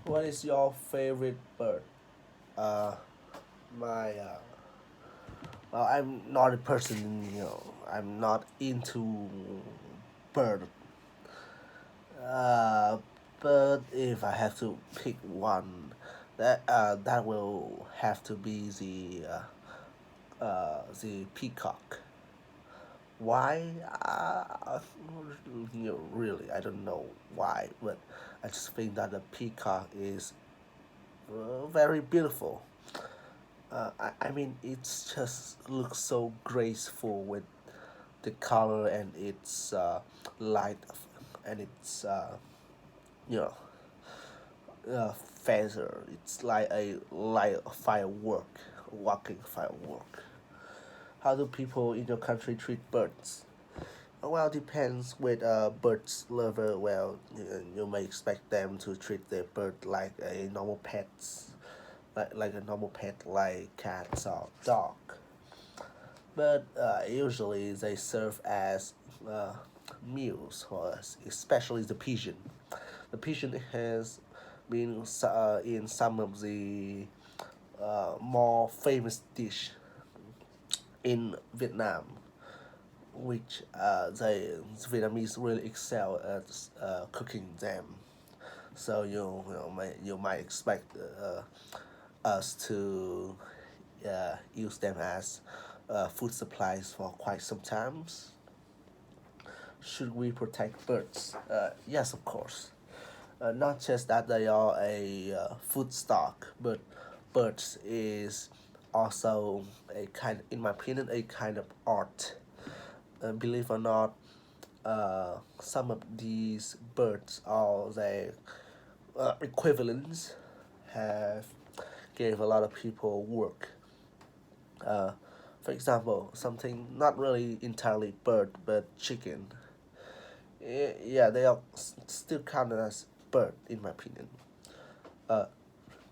What is your favorite bird? Uh, my well, I'm not a person. I'm not into bird. Uh, but if I have to pick one, that will have to be the peacock. Why? Really, I don't know why, but I just think that the peacock is very beautiful. I mean, it's just looks so graceful with the color and its light and its you know feather. It's like a light firework, walking firework. How do people in your country treat birds? Well, depends with a bird's lover. Well, you may expect them to treat their bird like a normal pets, like a normal pet like cats or dog. But usually they serve as uh, meals for us, especially the pigeon. The pigeon has been in some of the more famous dish in Vietnam, which the Vietnamese really excel at cooking them. So you might expect us to use them as food supplies for quite some times. Should we protect birds? Yes, of course. Not just that they are a food stock, but birds is also a kind, in my opinion, a kind of art. Believe or not, some of these birds or their equivalents have gave a lot of people work. Uh, for example, something not really entirely bird but chicken. Yeah, they are still counted as bird in my opinion. Uh,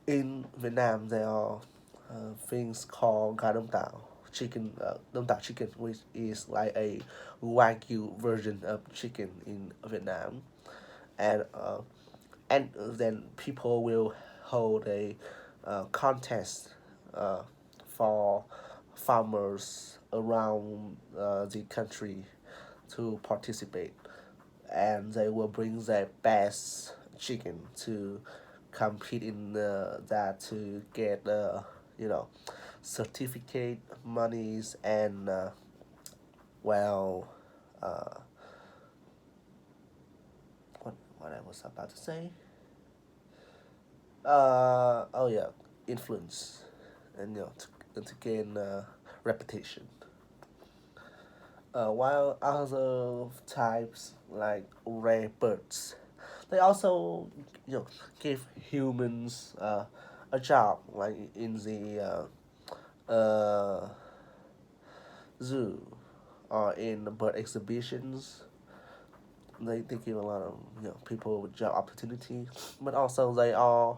in Vietnam, there are things called gà đông tảo, chicken, đông tảo chicken, which is like a wagyu version of chicken in Vietnam, and then people will hold a contest uh, for farmers around the country to participate, and they will bring their best chicken to compete in that to get you know certificate monies and well uh, what I was about to say oh yeah, influence and to gain reputation. While other types like rare birds, they also give humans a job, like in the zoo or in bird exhibitions. They give a lot of people with job opportunity, but also they are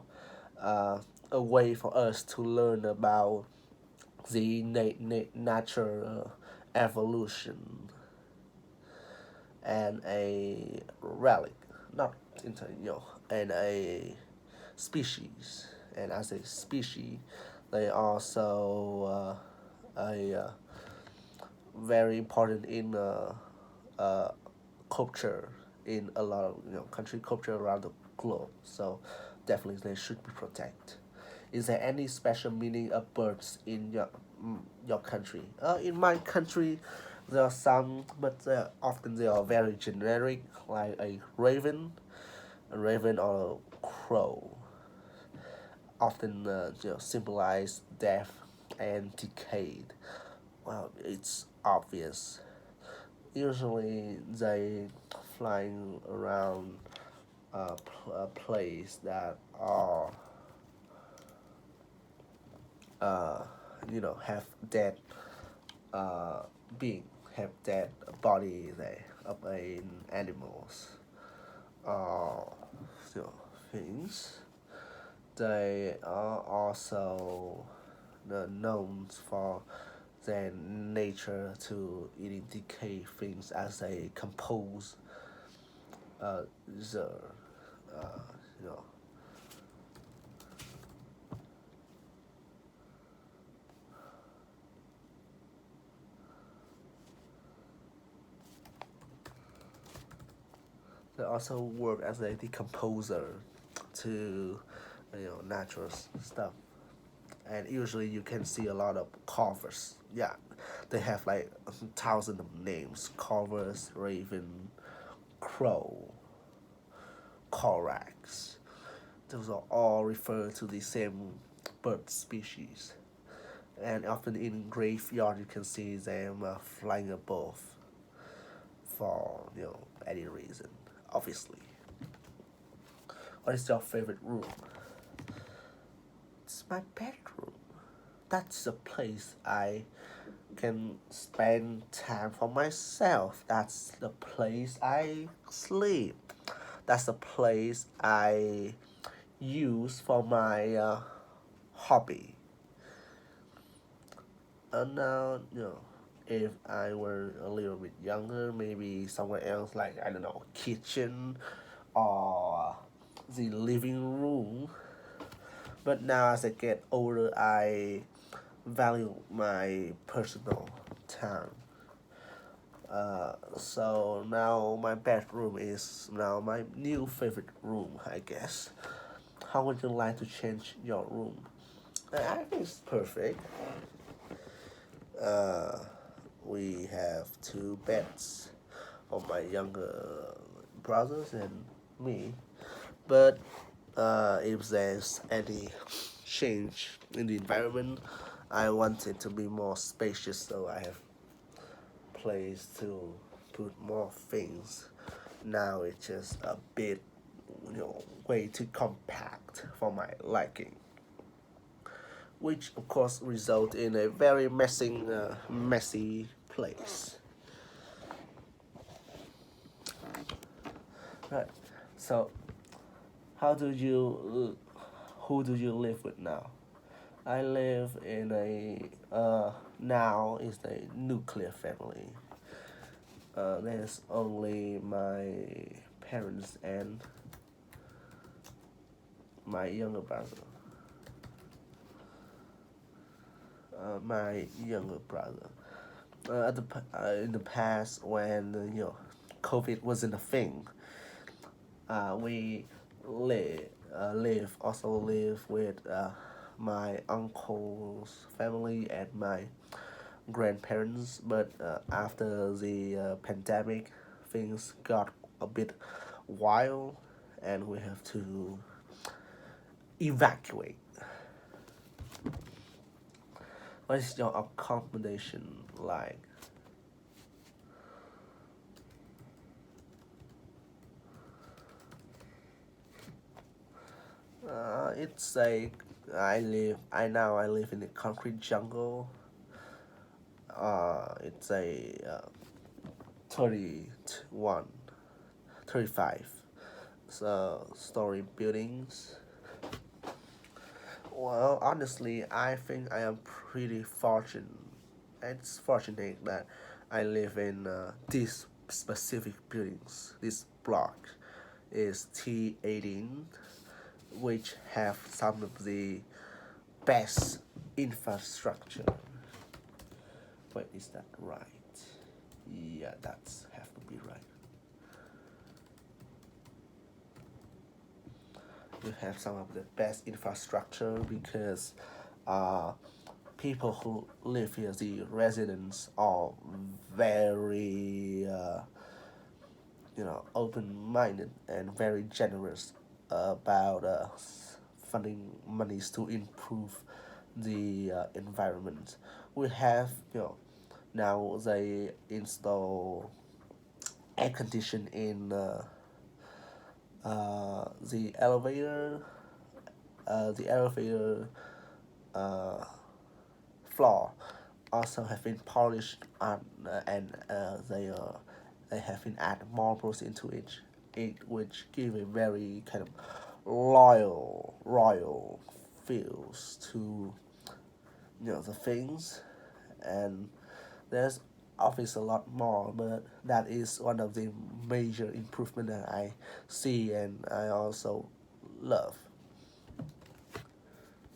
uh, a way for us to learn about the natural evolution and a relic, not into and a species. And as a species, they also a very important in uh, culture in a lot of country culture around the globe. So definitely they should be protected. Is there any special meaning of birds in your country? In my country, there are some, but often they are very generic, like a raven or a crow. Often symbolize death and decay. Well, it's obvious. Usually they flying around a place that are uh, have dead uh, being, have dead body there of in animals or things. They are also known for their nature to eating decay things as they compose the uh, you know also work as a decomposer to natural stuff. And usually you can see a lot of carvers. Yeah, they have like thousands of names: carvers, raven, crow, corax. Those are all refer to the same bird species. And often in graveyard you can see them flying above for any reason. Obviously, what is your favorite room? It's my bedroom. That's the place I can spend time for myself. That's the place I sleep. That's the place I use for my hobby. And now, if I were a little bit younger, maybe somewhere else, like, I don't know, kitchen or the living room. But now, as I get older, I value my personal time. So now my bedroom is now my new favorite room, I guess. How would you like to change your room? I think it's perfect. Uh, we have two beds for my younger brothers and me. But if there's any change in the environment, I want it to be more spacious, so I have place to put more things. Now it's just a bit, way too compact for my liking, which of course result in a very messy place. Right. So, how do you, who do you live with now? I live in now is a nuclear family. There's only my parents and my younger brother. My younger brother. In the past, when COVID wasn't a thing, we live with my uncle's family and my grandparents. But after the pandemic, things got a bit wild, and we have to evacuate. What is your accommodation like? It's like I live in a concrete jungle. It's a 31, 35 story buildings. Well, honestly, I think I am pretty fortunate. It's fortunate that I live in this specific buildings. This block is T18, which have some of the best infrastructure. Wait, is that right? Yeah, that's have to be right. You have some of the best infrastructure because uh, people who live here, the residents, are very open-minded and very generous about funding monies to improve the environment. We have now they install air condition in the elevator. The elevator uh, floor also have been polished and they have been add marbles into it which give a very kind of royal feels to the things. And there's obviously a lot more, but that is one of the major improvement that I see and I also love.